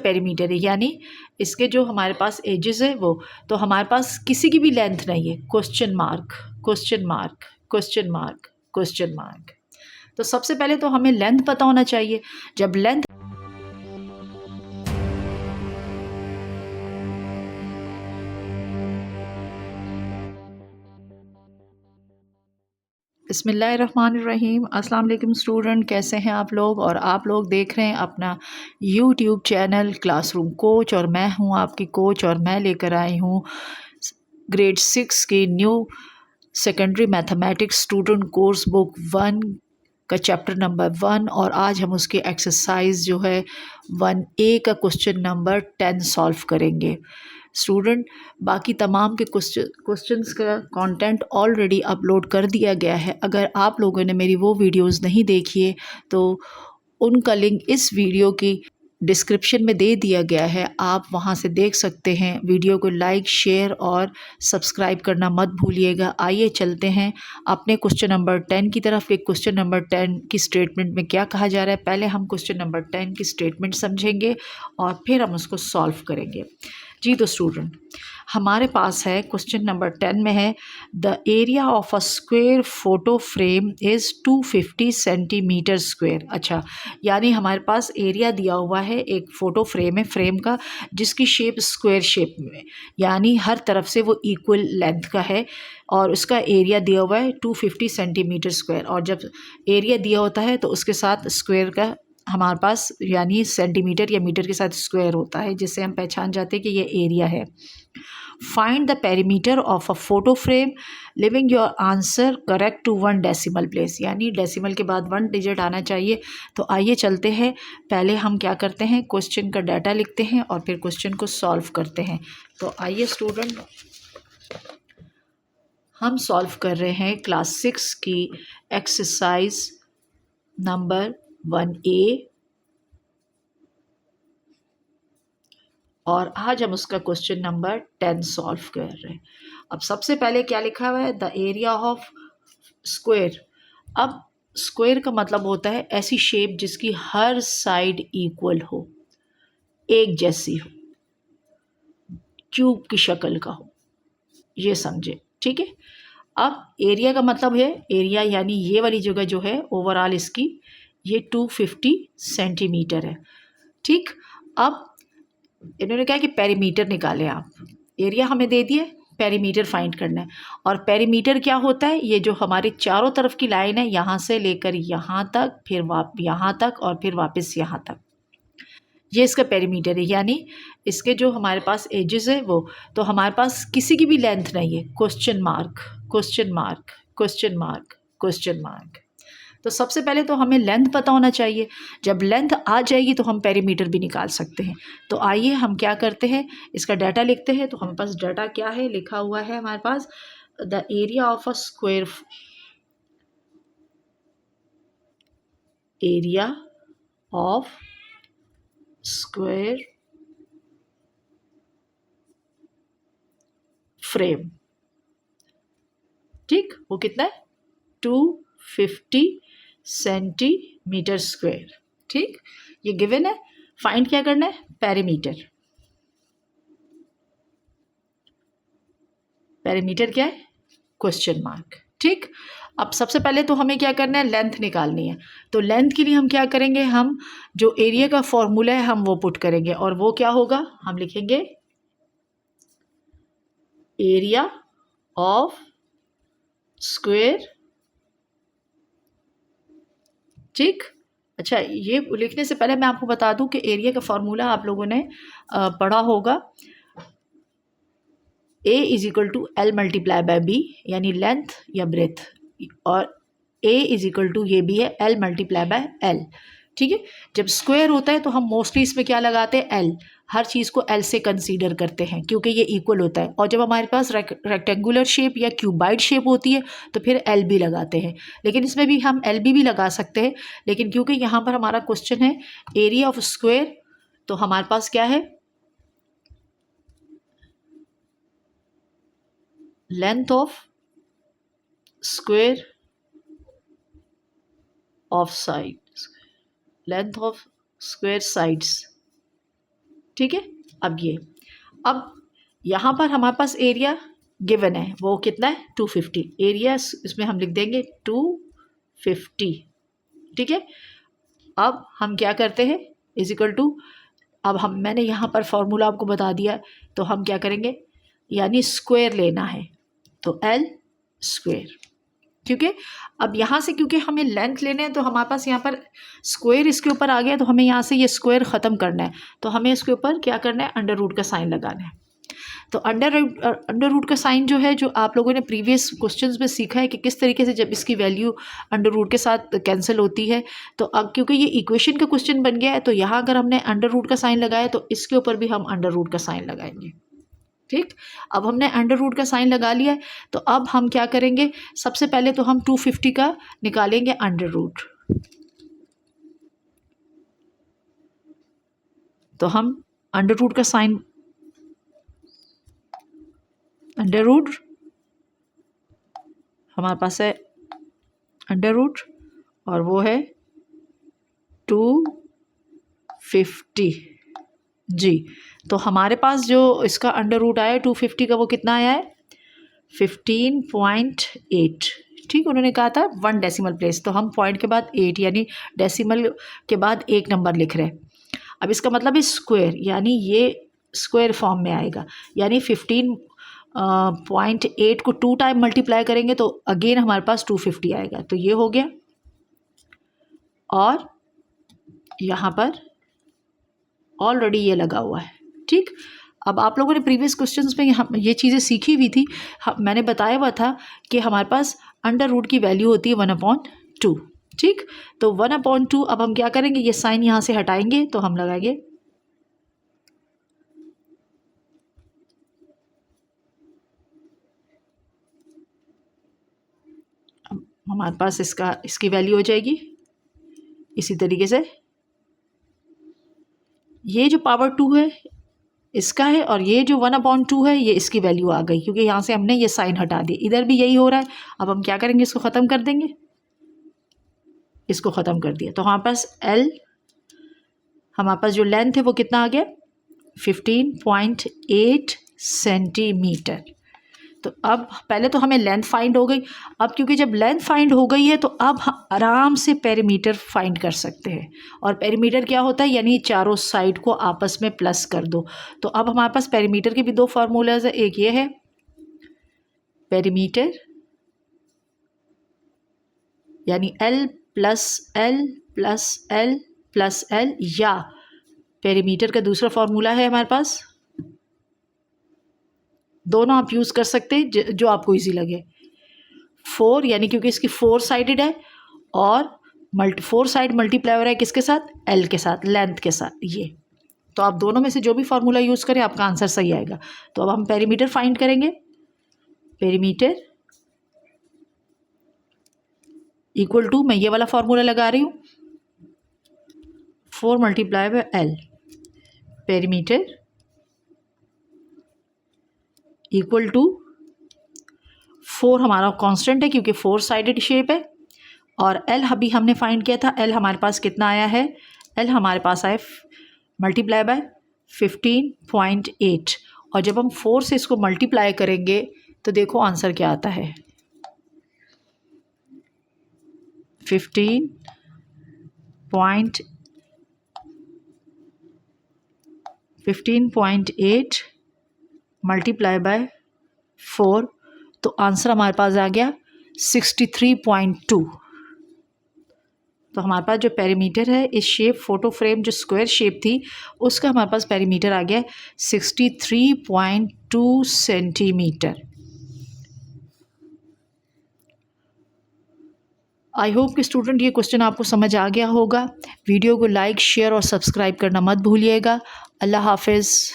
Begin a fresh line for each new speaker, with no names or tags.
Perimeter है, यानी इसके जो हमारे पास एजेस है वो, तो हमारे पास किसी की भी लेंथ नहीं है। Question mark, question mark, question mark, question mark. तो सबसे पहले तो हमें लेंथ पता होना चाहिए। जब लेंथ बिस्मिल्लाहिर्रहमानिर्रहीम। अस्सलाम वालेकुम स्टूडेंट, कैसे हैं आप लोग? और आप लोग देख रहे हैं अपना यूट्यूब चैनल क्लासरूम कोच, और मैं हूं आपकी कोच, और मैं लेकर आई हूं ग्रेड 6 की new secondary mathematics student course book 1 का चैप्टर नंबर 1, और आज हम उसकी एक्सरसाइज जो है 1A का क्वेश्चन नंबर 10 सॉल्व करेंगे। स्टूडेंट, बाकी तमाम के क्वेश्चंस का कंटेंट ऑलरेडी अपलोड कर दिया गया है। अगर आप लोगों ने मेरी वो वीडियोस नहीं देखी है तो उनका लिंक इस वीडियो की डिस्क्रिप्शन में दे दिया गया है, आप वहां से देख सकते हैं। वीडियो को लाइक, शेयर और सब्सक्राइब करना मत भूलिएगा। आइए चलते हैं अपने क्वेश्चन नंबर 10 की तरफ। कि क्वेश्चन नंबर 10 की स्टेटमेंट में क्या कहा जा रहा है। पहले हम क्वेश्चन नंबर 10 की स्टेटमेंट समझेंगे और फिर हम उसको सॉल्व करेंगे। जी तो स्टूडेंट, हमारे पास है क्वेश्चन नंबर 10 में है the area of a square photo frame is 250 centimetre square. अच्छा, यानी हमारे पास एरिया दिया हुआ है, एक फ़ोटो फ्रेम है, फ्रेम का, जिसकी शेप स्क्वायर शेप में, यानी हर तरफ से वो इक्वल लेंथ का है, और उसका एरिया दिया हुआ है 250 सेंटीमीटर स्क्वायर। और जब एरिया दिया होता है तो उसके साथ स्क्वायर का हमारे पास, यानी सेंटीमीटर या मीटर के साथ स्क्वायर होता है, जिससे हम पहचान जाते हैं कि ये एरिया है। Find the perimeter of a photo frame living your answer correct to 1 decimal place, यानी डेसिमल के बाद 1 डिजिट आना चाहिए। तो आइए चलते हैं, पहले हम क्या करते हैं, क्वेश्चन का डाटा लिखते हैं और फिर क्वेश्चन को सॉल्व करते हैं। तो आइए स्टूडेंट, हम सॉल्व कर रहे हैं क्लास 6 की एक्सरसाइज नंबर 1A, और आज हम उसका क्वेश्चन नंबर 10 सॉल्व कर रहे हैं। अब सबसे पहले क्या लिखा हुआ है, द एरिया ऑफ स्क्वायर। अब स्क्वायर का मतलब होता है ऐसी शेप जिसकी हर साइड इक्वल हो, एक जैसी हो, क्यूब की शक्ल का हो, ये समझे, ठीक है। अब एरिया का मतलब है, एरिया यानी ये वाली जगह जो है ओवरऑल इसकी, ये 250 सेंटीमीटर है, ठीक। अब इन्होंने कहा कि पेरीमीटर निकालें आप, एरिया हमें दे दिए, पेरीमीटर फाइंड करना है। और पेरीमीटर क्या होता है, ये जो हमारी चारों तरफ की लाइन है, यहाँ से लेकर यहाँ तक, फिर यहाँ तक, और फिर वापस यहाँ तक, ये इसका पेरीमीटर है। यानी इसके जो हमारे पास एजेस है वो, तो हमारे पास किसी की भी लेंथ नहीं है। Question mark, question mark, question mark, question mark. तो सबसे पहले तो हमें लेंथ पता होना चाहिए। जब लेंथ आ जाएगी तो हम पेरीमीटर भी निकाल सकते हैं। तो आइए हम क्या करते हैं, इसका डाटा लिखते हैं। तो हमारे पास डाटा क्या है, लिखा हुआ है हमारे पास the area of a square, area of square frame, ठीक, वो कितना है, 250 सेंटीमीटर स्क्वायर, ठीक, ये गिवन है। फाइंड क्या करना है, पेरीमीटर। पेरीमीटर क्या है, क्वेश्चन मार्क, ठीक। अब सबसे पहले तो हमें क्या करना है, लेंथ निकालनी है। तो लेंथ के लिए हम क्या करेंगे, हम जो एरिया का फॉर्मूला है हम वो पुट करेंगे, और वो क्या होगा, हम लिखेंगे एरिया ऑफ स्क्वायर, ठीक। अच्छा, ये लिखने से पहले मैं आपको बता दूं कि एरिया का फॉर्मूला आप लोगों ने पढ़ा होगा, A is equal to L multiply by B, यानी लेंथ या ब्रेथ, और ए इज इक्वल टू, ये भी है, एल मल्टीप्लाई बाय एल, ठीक है। जब स्क्वायर होता है तो हम मोस्टली इसमें क्या लगाते हैं, एल, हर चीज़ को एल से कंसीडर करते हैं क्योंकि ये इक्वल होता है। और जब हमारे पास रेक्टेंगुलर शेप या क्यूबाइड शेप होती है तो फिर एल बी लगाते हैं, लेकिन इसमें भी हम एल बी भी लगा सकते हैं। लेकिन क्योंकि यहाँ पर हमारा क्वेश्चन है एरिया ऑफ स्क्वायर, तो हमारे पास क्या है, length of square of side, length of square sides, ठीक है। अब यहाँ पर हमारे पास एरिया गिवन है, वो कितना है 250। एरिया इसमें हम लिख देंगे 250, ठीक है। अब हम क्या करते हैं, इज इक्वल टू, अब मैंने यहाँ पर फॉर्मूला आपको बता दिया, तो हम क्या करेंगे, यानी स्क्वायर लेना है, तो एल स्क्वायर, क्योंकि अब यहाँ से क्योंकि हमें लेंथ लेने हैं, तो हमारे पास यहाँ पर स्क्वायर इसके ऊपर आ गया, तो हमें यहाँ से ये स्क्वायर ख़त्म करना है, तो हमें इसके ऊपर क्या करना है, अंडर रूट का साइन लगाना है। तो अंडर रूट का साइन जो है, जो आप लोगों ने प्रीवियस क्वेश्चंस में सीखा है कि किस तरीके से जब इसकी वैल्यू अंडर रूट के साथ कैंसिल होती है, तो अब क्योंकि ये इक्वेशन का क्वेश्चन बन गया है, तो यहाँ अगर हमने अंडर रूट का साइन लगाया, तो इसके ऊपर भी हम अंडर रूट का साइन लगाएंगे, ठीक। अब हमने अंडर रूट का साइन लगा लिया है, तो अब हम क्या करेंगे, सबसे पहले तो हम 250 का निकालेंगे अंडर रूट। तो हम अंडर रूट का साइन, अंडर रूट हमारे पास है अंडर रूट, और वो है 250 जी। तो हमारे पास जो इसका अंडर रूट आया 250 का, वो कितना आया है 15.8, ठीक। उन्होंने कहा था 1 डेसिमल प्लेस, तो हम पॉइंट के बाद 8 यानी डेसिमल के बाद एक नंबर लिख रहे हैं। अब इसका मतलब है स्क्वायर, यानी ये स्क्वायर फॉर्म में आएगा, यानी 15.8 को 2 टाइम मल्टीप्लाई करेंगे तो अगेन हमारे पास 250 आएगा। तो ये हो गया, और यहाँ पर ऑलरेडी ये लगा हुआ है, ठीक। अब आप लोगों ने प्रीवियस क्वेश्चंस में ये चीज़ें सीखी हुई थी, मैंने बताया हुआ था कि हमारे पास अंडर रूट की वैल्यू होती है 1/2, ठीक। तो 1/2, अब हम क्या करेंगे, ये साइन यहाँ से हटाएंगे, तो हम लगाएंगे हमारे पास इसकी वैल्यू हो जाएगी इसी तरीके से, ये जो पावर 2 है इसका है, और ये जो 1/2 है ये इसकी वैल्यू आ गई, क्योंकि यहाँ से हमने ये साइन हटा दिया। इधर भी यही हो रहा है। अब हम क्या करेंगे, इसको ख़त्म कर देंगे, इसको ख़त्म कर दिया, तो हमारे पास हमारे पास जो लेंथ है वो कितना आ गया 15.8 सेंटीमीटर। तो अब पहले तो हमें लेंथ फाइंड हो गई। अब क्योंकि जब लेंथ फाइंड हो गई है, तो अब हम आराम से पेरीमीटर फाइंड कर सकते हैं। और पेरीमीटर क्या होता है, यानी चारों साइड को आपस में प्लस कर दो। तो अब हमारे पास पेरीमीटर के भी 2 फार्मूलाज है, एक ये है पेरीमीटर यानी L plus L plus L plus L, या पेरीमीटर का दूसरा फार्मूला है हमारे पास, दोनों आप यूज़ कर सकते हैं जो आपको इजी लगे। 4 यानी क्योंकि इसकी 4 साइडेड है, और 4 साइड मल्टीप्लाई हो रहा है किसके साथ, L के साथ, लेंथ के साथ, ये। तो आप दोनों में से जो भी फार्मूला यूज़ करें आपका आंसर सही आएगा। तो अब हम पेरीमीटर फाइंड करेंगे, पेरीमीटर इक्वल टू, मैं ये वाला फार्मूला लगा रही हूँ, 4 multiply by L, perimeter equal to 4 हमारा कांस्टेंट है क्योंकि 4 साइडेड शेप है, और L अभी हमने फाइंड किया था, L हमारे पास कितना आया है, L हमारे पास आया मल्टीप्लाई बाय 15.8, और जब हम 4 से इसको मल्टीप्लाई करेंगे तो देखो आंसर क्या आता है, 15.8 मल्टीप्लाई बाय 4, तो आंसर हमारे पास आ गया 63.2। तो हमारे पास जो पेरीमीटर है इस शेप फोटो फ्रेम जो स्क्वायर शेप थी उसका हमारे पास पेरीमीटर आ गया 63.2 सेंटीमीटर। आई होप कि स्टूडेंट ये क्वेश्चन आपको समझ आ गया होगा। वीडियो को लाइक, शेयर और सब्सक्राइब करना मत भूलिएगा। अल्लाह हाफिज़।